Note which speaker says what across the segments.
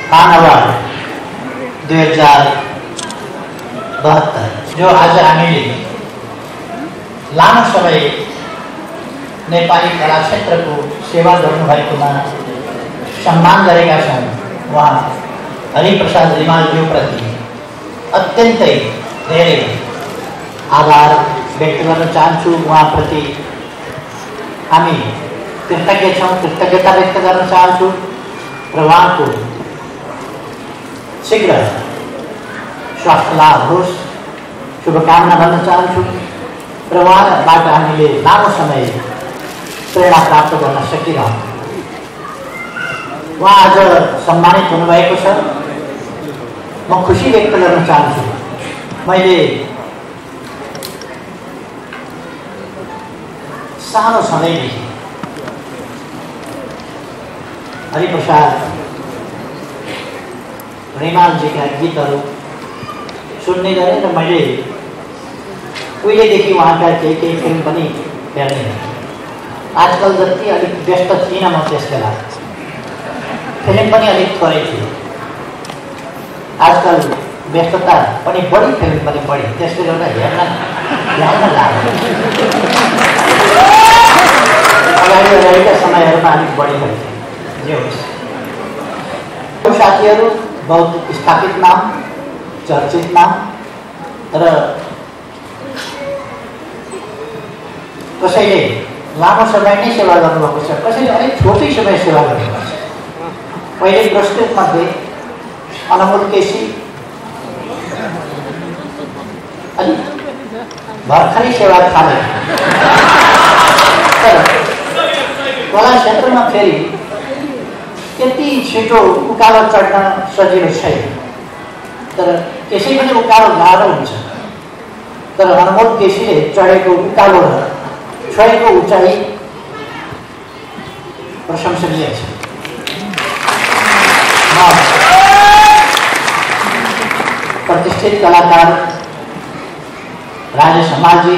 Speaker 1: खान award 2072 जो आज हामीले लामो समय नेपाली कला क्षेत्रको सेवा गर्नुभएकोमा सम्मान गरेका छौँ। उहाँ हरिप्रसाद रिमालज्यूप्रति अत्यन्तै धेरै आभार व्यक्त गर्न चाहन्छु। उहाँप्रति हामी कृतज्ञ छौँ, कृतज्ञता व्यक्त गर्न चाहन्छु र उहाँको शीघ्र स्वास्थ्य लाभ होस् शुभकामना भन्न चाहन्छु र उहाँबाट हामीले लामो समय प्रेरणा प्राप्त गर्न सकिरहन्छ। उहाँ आज सम्मानित हुनुभएको छ। म खुसी व्यक्त गर्न चाहन्छु। मैले सानो समयदेखि हरिप्रसाद रिमालजीका गीतहरू सुन्ने गरेँ र मैले उहिलेदेखि उहाँका केही फिल्म पनि हेर्ने गरेँ। आजकल जति अलिक व्यस्त थिइनँ म त्यस बेला, फिल्म पनि अलिक थोरै थियो। आजकल व्यस्तता पनि बढी, फिल्म पनि बढी, त्यसले गर्दा हेर्न लाग्यो। अगाडि रहेका समयहरूमा अलिक बढी भयो। जे होस्, साथीहरू बहुत स्थापित नाम, चर्चित नाम र कसैले लामो समय नै सेवा गर्नुभएको छ, कसैले अलिक छोटै समय सेवा गर्नुभएको छ। पहिले प्रस्तुतमध्ये अनमोल केसी अलिक भर्खरै सेवा थाले, तर कला क्षेत्रमा फेरि त्यति छिटो उकालो चढ्न सजिलो छैन, तर त्यसै पनि उकालो गाह्रो हुन्छ। तर अनमोल केसीले चढेको उकालो र छोडेको उचाइ प्रशंसनीय छ। प्रतिष्ठित कलाकार राजेश हमालजी,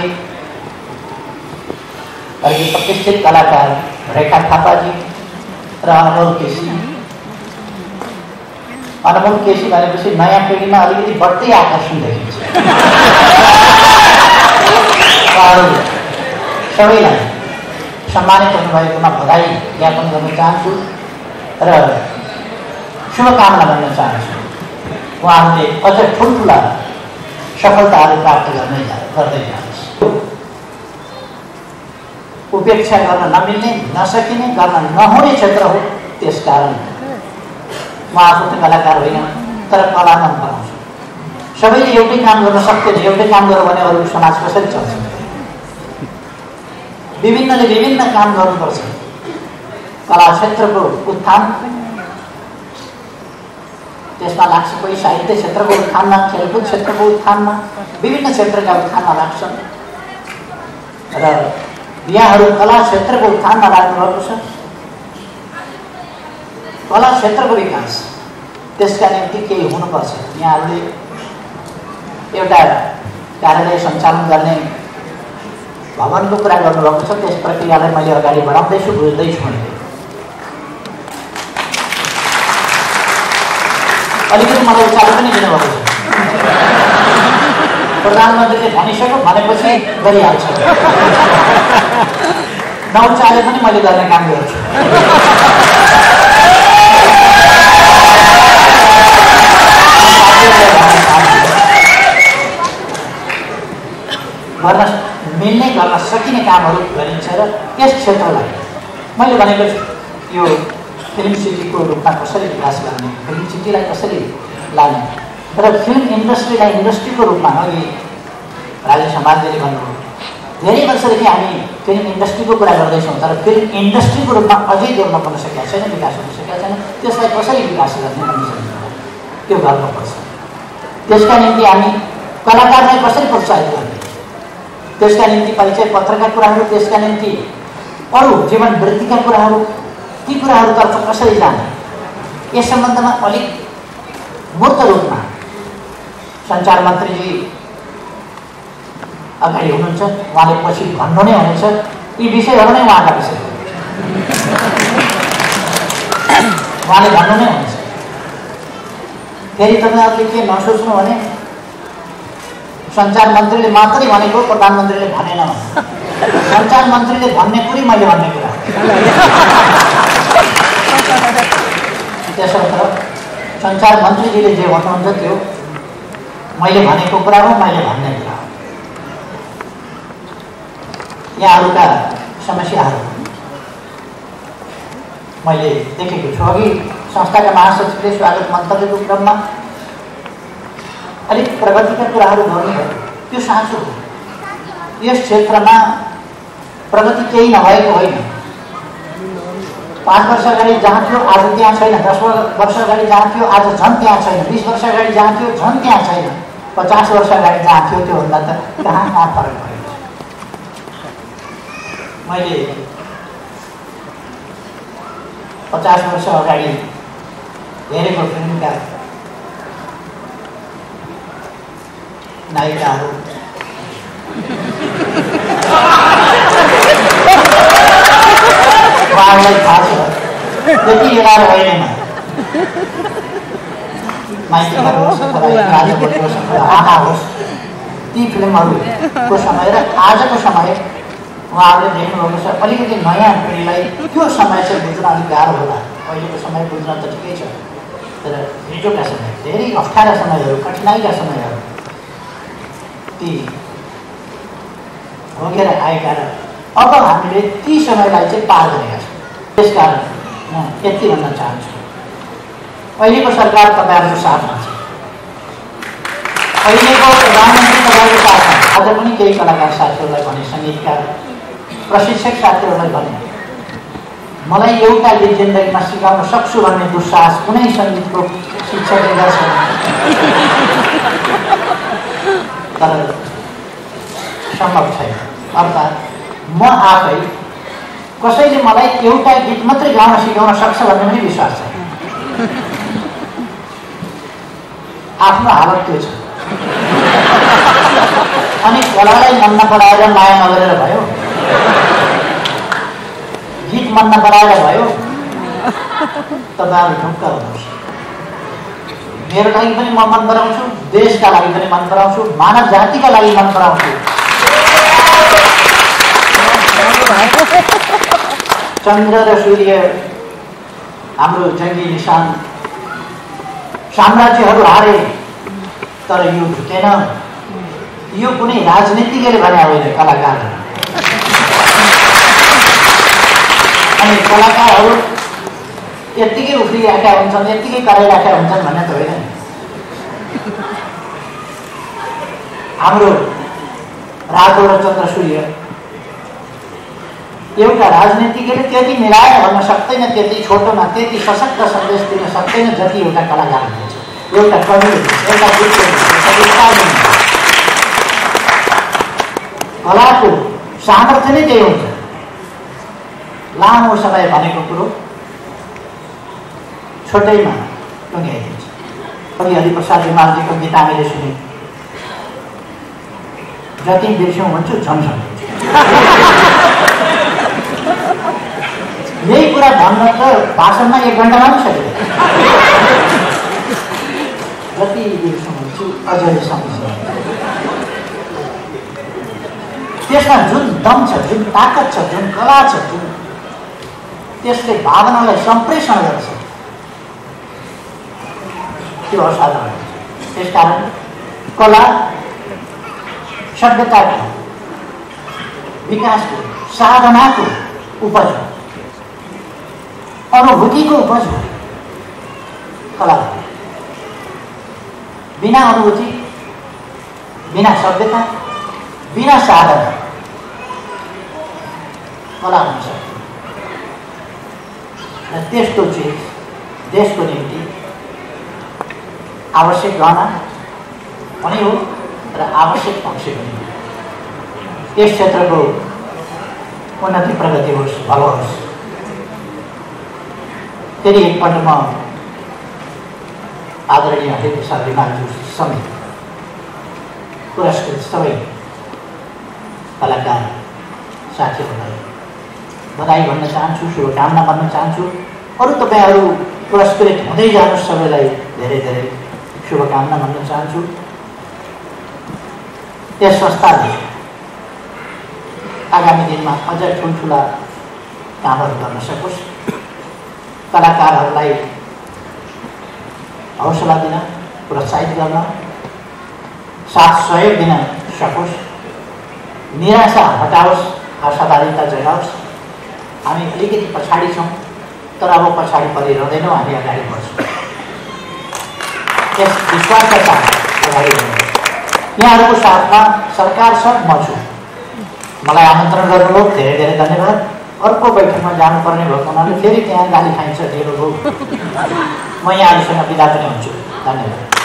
Speaker 1: प्रतिष्ठित कलाकार रेखा थापाजी र अनमोल केसी। अनमोल केसी भनेपछि नयाँ पिँढीमा अलिकति बढ्दै आकर्षण देखिन्छ। सबैलाई सम्मानित हुनुभएकोमा बधाई ज्ञापन गर्न चाहन्छु र शुभकामना भन्न चाहन्छु। उहाँहरूले अझ ठुल्ठुला सफलताहरू प्राप्त गर्दै जानुहोस्। उपेक्षा गर्न नमिल्ने, नसकिने, गर्न नहुने क्षेत्र हो। त्यसकारण म आफू त कलाकार होइन, तर कला मन पराउँछु। सबैले एउटै काम गर्न सक्दैन। एउटै काम गर भने अरू समाज कसरी चल्छ? विभिन्नले विभिन्न काम गर्नुपर्छ। कला क्षेत्रको उत्थान त्यसमा लाग्छ, कोही साहित्य क्षेत्रको उत्थानमा, खेलकुद क्षेत्रको उत्थानमा, विभिन्न क्षेत्रका उत्थानमा लाग्छन् र यहाँहरू कला क्षेत्रको उत्थानमा लाग्नुभएको छ। कला क्षेत्रको विकास, त्यसका निम्ति केही हुनुपर्छ। यहाँहरूले एउटा कार्यालय सञ्चालन गर्ने भवनको कुरा गर्नुभएको छ। त्यस प्रक्रियालाई मैले अगाडि बढाउँदैछु, बुझ्दैछु। अलिकति मलाई उचालो पनि दिनुभएको छ। प्रधानमन्त्रीले भनिसक्यो भनेपछि गरिहाल्छ, नउचाले पनि मैले गर्ने काम गर्छु। गर्न मिल्ने, गर्न सकिने कामहरू गरिन्छ र त्यस क्षेत्रलाई मैले भनेको छु, यो फिल्म सिटीको रूपमा कसरी विकास गर्ने, फिल्म सिटीलाई कसरी लाने र फिल्म इन्डस्ट्रीलाई इन्डस्ट्रीको रूपमा। अघि राजेश हमालजीले भन्नुभयो, धेरै वर्षदेखि हामी फिल्म इन्डस्ट्रीको कुरा गर्दैछौँ, तर फिल्म इन्डस्ट्रीको रूपमा अझै जोड्न पनि सकेका छैन, विकास हुन सकेका छैन। त्यसलाई कसरी विकास गर्ने भन्ने त्यो गर्नुपर्छ। त्यसका निम्ति हामी कलाकारलाई कसरी प्रोत्साहित गर्ने, त्यसका निम्ति परिचय पत्रका कुराहरू, त्यसका निम्ति अरू जीवन वृत्तिका कुराहरू, ती कुराहरूतर्फ कसरी जाने, यस सम्बन्धमा अलिक मूर्त रूपमा सञ्चार मन्त्रीजी अगाडि हुनुहुन्छ, उहाँले पछि भन्नु नै हुनेछ। यी विषयहरू नै उहाँका विषय हो, उहाँले भन्नु नै हुनेछ। फेरि तपाईँहरूले के नसोच्नु भने सञ्चार मन्त्रीले मात्रै भनेको प्रधानमन्त्रीले भनेन। सञ्चार मन्त्रीले भन्ने कुरै मैले भन्ने कुरा। त्यसर्थ सञ्चार मन्त्रीजीले जे भन्नुहुन्छ त्यो मैले भनेको कुरा हो, मैले भन्ने कुरा हो। यहाँहरूका समस्याहरू मैले देखेको छु। अघि संस्थाका महासचिवले स्वागत मन्तव्यको क्रममा अलिक प्रगतिका कुराहरू गर्नुभयो, त्यो साँचो हो। यस क्षेत्रमा प्रगति केही नभएको होइन। 5 वर्ष अगाडि जहाँ थियो आज त्यहाँ छैन, 10 वर्ष अगाडि जहाँ थियो आज झन् त्यहाँ छैन, 20 वर्ष अगाडि जहाँ थियो झन् त्यहाँ छैन, 50 वर्ष अगाडि जहाँ थियो त्योभन्दा त कहाँ फरक भएको छ। मैले 50 वर्ष अगाडि हेरेको फिल्मका नायिकाहरू उहाँहरूलाई थाहा छ त्यति एघार होइन माइतीहरू होस् अथवा राजकोट होस् अथवा आमा होस्, ती फिल्महरूको समय र आजको समय उहाँहरूले देख्नुभएको छ। अलिकति नयाँ पिँढीलाई त्यो समय चाहिँ बुझ्न अलिक गाह्रो होला। अहिलेको समय बुझ्न त ठिकै छ, तर हिजोका समय धेरै अप्ठ्यारा समयहरू, कठिनाइका समयहरू ती भोगेर आएका र अब हामीले ती समयलाई चाहिँ पार गरेका छौँ। त्यसकारण म यति भन्न चाहन्छु, अहिलेको सरकार तपाईँहरूको साथमा छ, अहिलेको प्रधानमन्त्री तपाईँको साथमा। आज पनि केही कलाकार साथीहरूलाई भने, सङ्गीतकार प्रशिक्षक साथीहरूलाई भने, मलाई एउटा गीत जिन्दगीमा सिकाउन सक्छु भन्ने दुस्साहस कुनै सङ्गीतको शिक्षकले गर्छ तर सम्भव छैन। अर्थात् म आफै कसैले मलाई एउटा गीत मात्रै गाउन सिकाउन सक्छ भन्ने पनि विश्वास छैन। आफ्नो हालत त्यो छ। अनि कलालाई मन नपराएर माया नगरेर भयो, गीत मन नपराएर भयो, तपाईँहरू ढुक्क हुनुहोस्। मेरो लागि पनि म मन पराउँछु, देशका लागि पनि मन पराउँछु, मानव जातिका लागि मन पराउँछु। चन्द्र र सूर्य हाम्रो जङ्गी निशान, साम्राज्यहरू हारे तर यो झुकेन। यो कुनै राजनीतिकले भने होइन, कलाकारहरू। अनि कलाकारहरू यत्तिकै उफ्रिरहेका हुन्छन्, यत्तिकै कराइरहेका हुन्छन् भन्ने त होइन। हाम्रो रातो र चन्द्र सूर्य एउटा राजनीतिकले त्यति मिलाएर भन्न सक्दैन, त्यति छोटोमा त्यति सशक्त सन्देश दिन सक्दैन जति एउटा कलाकारले दिन्छ, एउटा कविले, एउटा गीतले, एउटा गीतकारले। कलाको सामर्थ्य नै त्यही हुन्छ। लामो समय भनेको कुरो छोटैमा टुङ्ग्याइदिन्छ। कवि हरिप्रसाद हिमालजीको गीत हामीले सुन्यौँ, जति बिर्स्यौँ भन्छु झन् सम्झिन्छु। यही कुरा भन्न त भाषणमा 1 घन्टामा पनि सकिँदैन। जति बिर्स्यौँ भन्छु अझै सम्झिन्छु। त्यसमा जुन दम छ, जुन ताकत छ, जुन कला छ, जुन त्यसले भावनालाई सम्प्रेषण गर्छ, त्यो असाधारण। त्यसकारण कला सभ्यताको विकासको, साधनाको उपज हो, अनुभूतिको उपज हो। कला बिना अनुभूति, बिना सभ्यता, बिना साधना कला हुन सक्दैन। र त्यस्तो चिज देशको निम्ति आवश्यक गहना पनि हो र आवश्यक पक्ष पनि हो। त्यस क्षेत्रको उन्नति प्रगति होस्, भलो होस्। फेरि एकपल्ट म आदरणीय हरिप्रसाद हिमालजी समेत पुरस्कृत सबै कलाकार साथीहरूलाई बधाई भन्न चाहन्छु, शुभकामना भन्न चाहन्छु। अरू तपाईँहरू पुरस्कृत हुँदै जानुहोस्, सबैलाई धेरै धेरै शुभकामना भन्न चाहन्छु। यस संस्थाले आगामी दिनमा अझ ठुल्ठुला कामहरू गर्न सकोस्, कलाकारहरूलाई हौसला दिन, प्रोत्साहित गर्न, साथ सहयोग दिन सकोस्, निराशा हटाओस्, आशावादिता जगाओस्। हामी अलिकति पछाडि छौँ, तर अब पछाडि परिरहँदैनौँ, हामी अगाडि बढ्छौँ। यस विश्वासका साथ अगाडि बढ्छौँ। यहाँहरूको साथमा सरकार छ, म छु। मलाई आमन्त्रण गर्नुभयो, धेरै धेरै धन्यवाद। अर्को बैठकमा जानुपर्ने भएको हुनाले फेरि त्यहाँ गाली खाइन्छ ढेलो हो। म यहाँहरूसँग बिदा पनि हुन्छु। धन्यवाद।